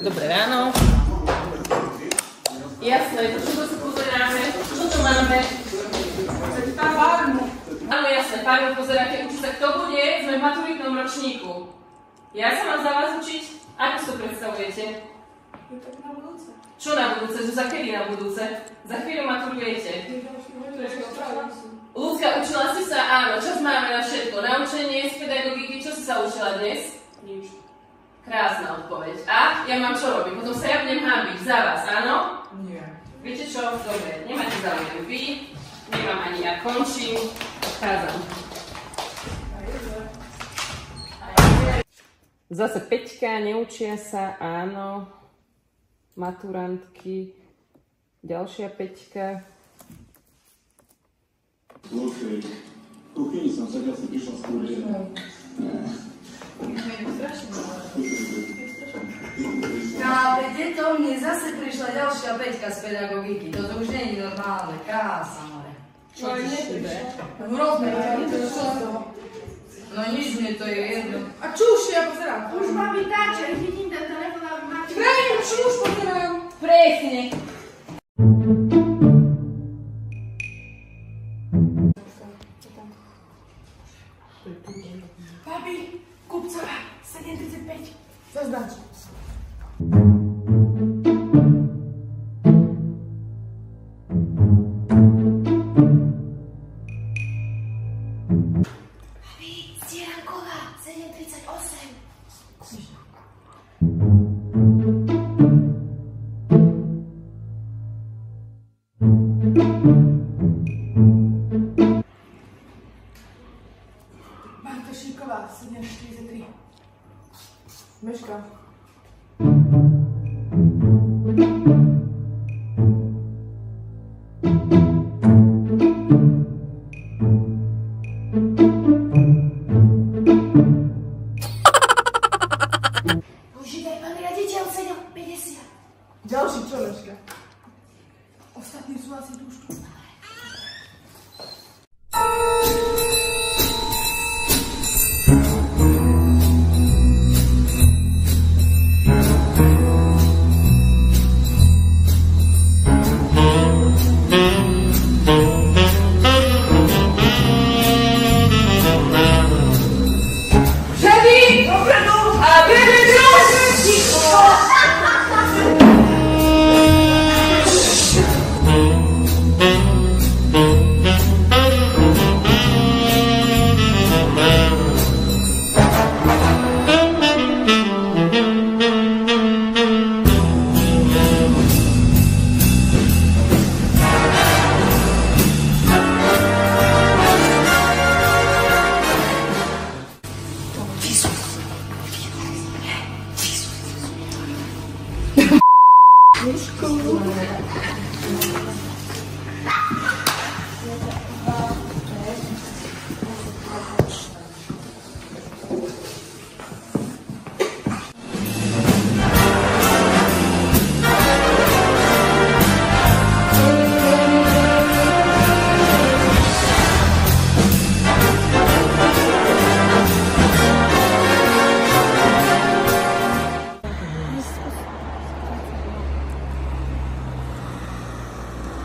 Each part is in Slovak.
Dobré ráno. Jasné, čo to sa pozeráme? Čo to máme? Áno, jasné, pármu pozeráte, učí sa kto bude, sme v maturitnom ročníku. Ja sa mám za vás učiť? Ako si to predstavujete? Tak na budúce. Čo na budúce? Za kedy na budúce? Za chvíľu maturujete. Ľudská, učila si sa? Áno, čas máme na všetko. Naučenie z pedagogiky, čo si sa učila dnes? Nič. Krásna odpoveď. A ja mám čo robiť? Potom sa ja budem hábiť za vás, áno? Nie. Viete čo? Dobre, nemáte záujem vy, nemám ani ja, končím, odchádzam. Zase Peťka, neučia sa, áno. Maturantky. Ďalšia Peťka. Слушай, в кухне сам согласно пришел с курьером. Kápete to? Mne zase prišla ďalšia Peťka z pedagogiky. Toto už nie je normálne. Krása, more. Čo ti šíbe? Rozmýšľam, to čo to? No nič, mne to je jedno. A čuš, ja pozerám. Už mám vytáčať, vidím ten telefon a máte... Vrajím, čuš pozerám. Presne. Babi, Kupcová, 7:35. Zaznač. Babi, Stieranková, 7:38. Bartošíková, 7:43. Meška. Užívaj, pán riaditeľ, 7:50. Ďalší čo, Meška? Ostatní sú asi tu už tu.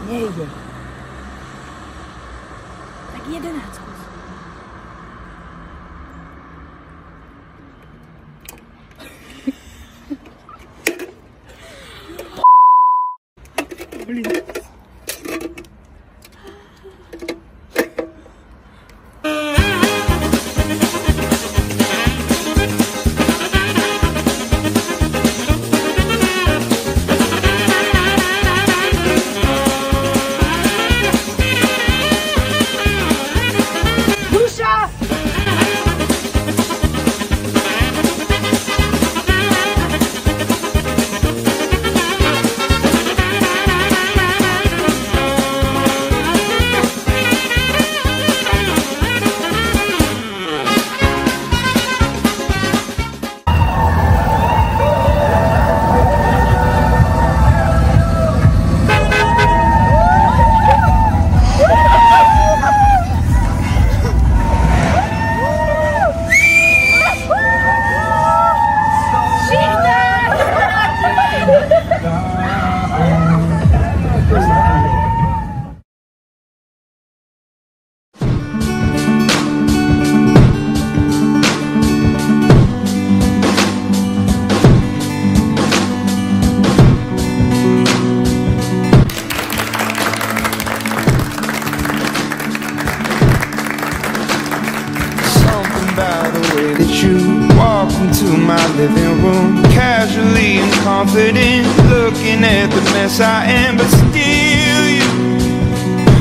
Nejde. Tak 11. that you walked into my living room, casually and confident, looking at the mess I am. But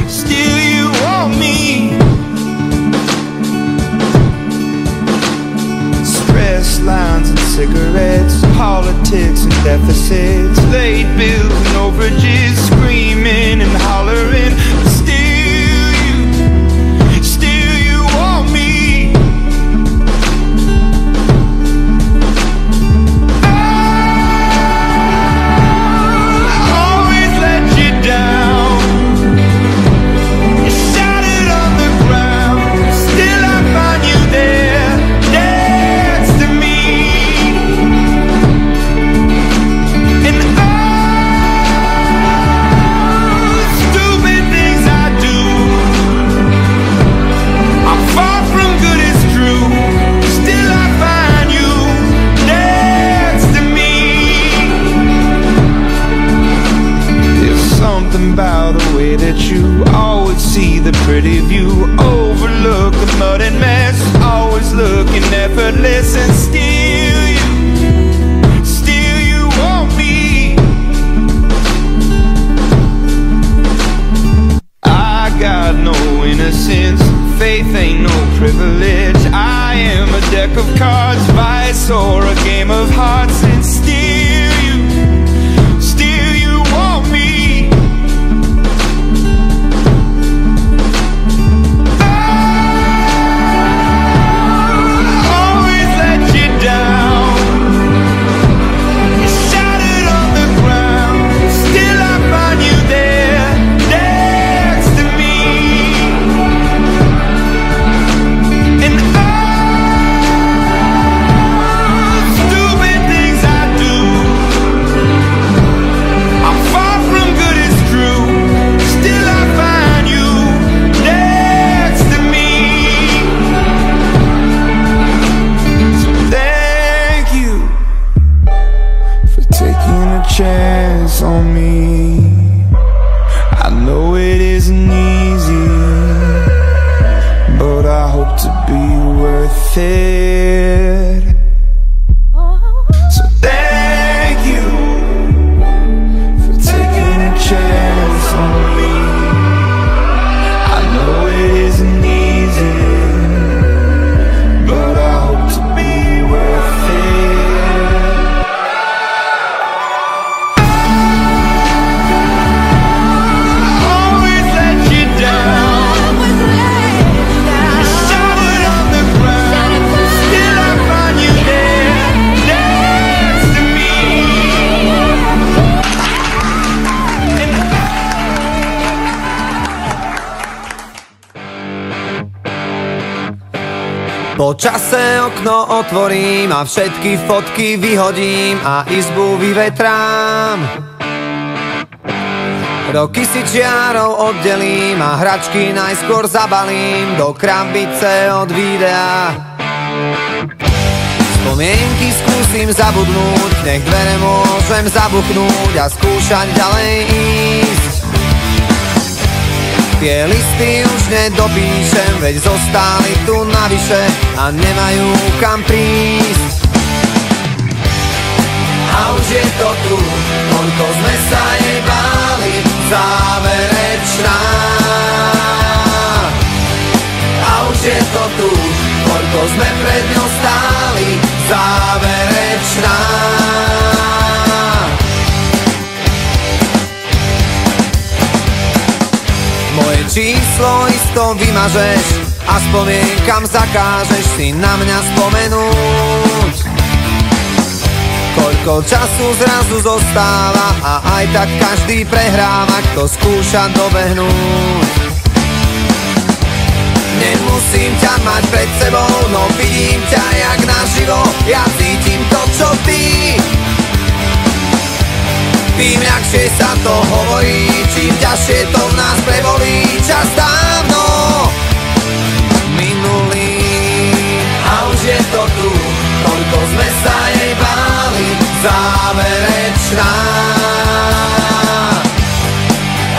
still you want me. Stress lines and cigarettes, politics and deficits, late bills and overages, screaming and hollering. But still you want me. About the way that you always see the pretty view, overlook the mud and mess, always looking effortless. And still you want me. I got no innocence, faith ain't no privilege. I am a deck of cards, vice or a game of hearts. And still you want me. Chance on me. I know it isn't easy, but I hope to be worth it. So thank you for taking a chance on me. I know it isn't easy, but I hope to be worth it. Po čase okno otvorím a všetky fotky vyhodím a izbu vyvetrám. Roky si čiarou oddelím a hračky najskôr zabalím do krabice od videa. Spomienky skúsim zabudnúť, nech dvere môžem zabuchnúť a skúšať ďalej ísť. Tie listy už nedopíšem, veď zostali tu navyše a nemajú kam prísť. A už je to tu, koľko sme sa jej báli, záverečná. A už je to tu, koľko sme pred ňou stáli, záverečná. Moje číslo isto vymažeš a spomienkam zakážeš si na mňa spomenúť. Koľko času zrazu zostáva a aj tak každý prehráva, kto skúša dobehnúť. Nemusím ťa mať pred sebou, no vidím ťa jak naživo, ja cítim to, čo ty. Tým ľahšie sa to hovorí, čím ťažšie to v nás prebolí. Čas dávno minulý a už je to tu, koľko sme sa jej báli, záverečná.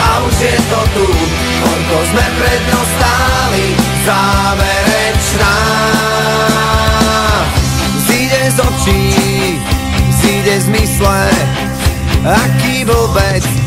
A už je to tu, koľko sme pred ňou stáli, záverečná. z očí zíde zmysle, aký blbec